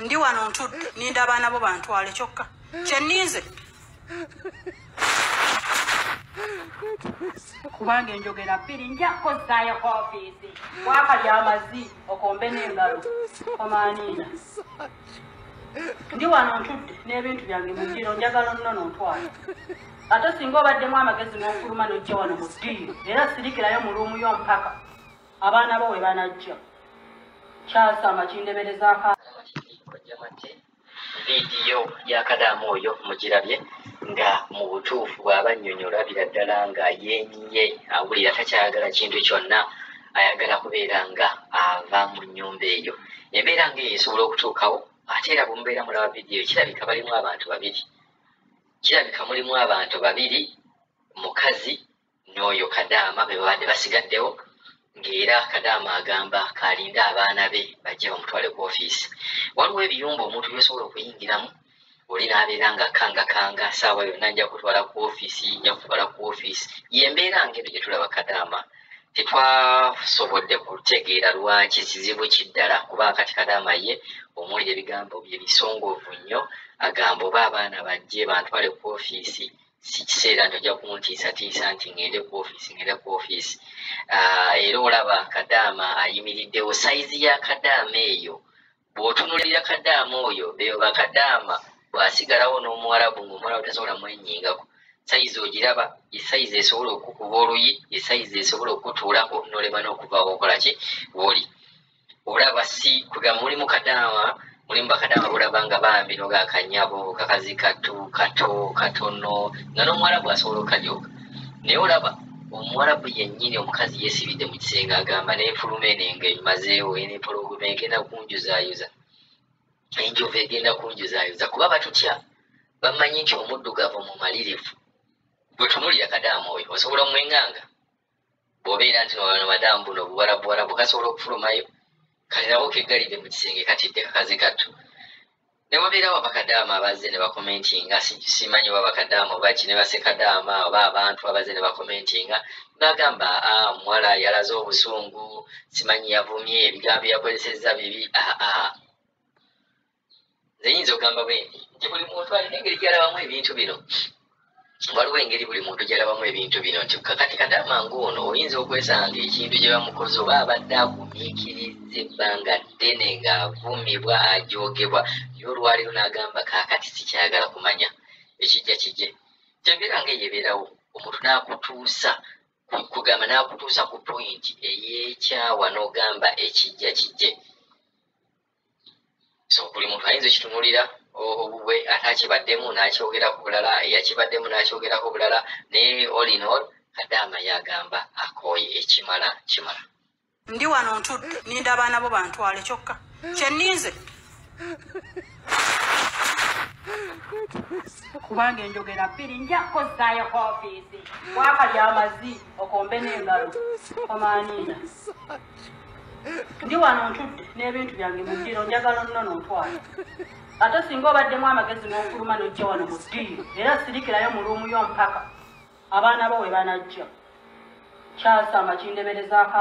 Ndi wano ntudde ninda abaana bo bantwale kyokka kyennize kubanga enjogera bbiri nja kukozaayo ku ofiisi wakalya amazzi okombe n'engalo omaaniina ndi wano ntudde n'ebintu byange mu ddiro njagala nnono ntwala ate singa obaddemu amagezi n'okuluma n'ojja wano mu ddiiro era sirikirayo mu luumu yo mpaka abaana bo we banajja kyasa amakindeberezaako vidiyo ya Kadaama oyo mugirabye nga mu butuufu bw'abannyonnyola biraddala nga yeenyiye awulira takyayagala kintu kyonna ayagala kubeera nga ava mu nnyumba eyo embeera ng'eyo esobola okutuukawo ate era bumubeera mulaba vidiyo kirabika balimu abantu babiri mulimu abantu babiri mukazi n'oyo Kadaama be babadde basigaddewo ng'era Kadaama agamba kalinde abaana be bajje bamutwale ku ofiisi waliwo ebiyumba omuntu byosobola okuyingiramu oli n'abeera nga kanga saawa yonna nja kutwala ku ofiisi yembeera ngeno gye tulaba Kadaama tetwasobodde kutegeera lwaki kizibu kiddala kuba kati Kadaama ye omuwulira ebigambo bye bisongovu nnyo agamba oba abaana bajje bantwale ku ofiisi si kiseera nti ojja kuntiisatiisa nti ngende ku ofiisi era olaba Kadaama ayimiriddewo sayizi ya Kadaama eyo bw'otunuulira Kadaama oyo beyo bakadaama bw'asigalawo n'omuwalabu ng'omuwalabu tasobola mwenyingako sayizi ogiraba esayizi esobola okukuba oluyi esayizi esobola okutuulako n'olema n'okuvaawo okola ki woli olaba si kugamba mulimu bakadaama bolaba nga bambi noga akanyabo kakazi katono nga n'omuwalabu asobola okkalyoka naye olaba omuwalabu yennyini omukazi yeesibidde mu kisenge agamba n'enfuluma eno ng'emazeewo n'empologoma egenda kunjuzaayuza enjovu egenda kunjuzaayuza kuba batutya bamanyi nti omuddugavu mumalirivu bwe tunulira Kadaama oyo osobola omwenganga bw'obeera nti no madamu buno buwalabu kasobola okufulumayo kale nabo keggalidde mu kisenge katidde kakazi katto ne wabeerawo bakadaama abazze ne bakomentinga simanyi oba bakadaama oba ki ne base Kadaama oba abantu abazze ne bakomentinga n'agamba omuwala yalaze obusungu simanyi yavumye ebigambo yakozesezza bibi nze yinza okugamba bwendi nti buli muntu alina engeri gy'alabamu ebintu bino waliwo engeri buli muntu gy'alabamu ebintu bino nti kakati Kadaama ng'ono oyinza okwesanga ekintu gye bamukoze oba abadde agumiikiriza ebbanga ddene ng'avumibwa ajoogebwa ye olwaleero n'agamba kaakati sikyayagala kumanya ekijja kijje kyembeera ng'eyo ebeerawo omuntu n'akutuusa kugamba n'akutuusa ku pointi ey'ekyawa n'ogamba ekijja kijje so buli muntu ayinza okitunuulira obubwe ate akibaddemu n'akyogerako bulala eyakibaddemu n'akyogerako bulala naye all in all Kadaama yagamba akooye ekimala kimala ndi wano ntudde ninda abaana bo bantwale kyokka kyennize kubanga enjogera bbiri nja kukozaayo ku ofiisi wakalya amazzi okombe n'engalo omaaniina ndi wano ntudde n'ebintu byange mu ddiro njagala nnono ntwala ate singa obaddemu amagezi n'okuluma n'ojja wano mu ddiiro era sirikirayo mu luumu yo mpaka abaana bo we banajja kyasa amakindeberezaako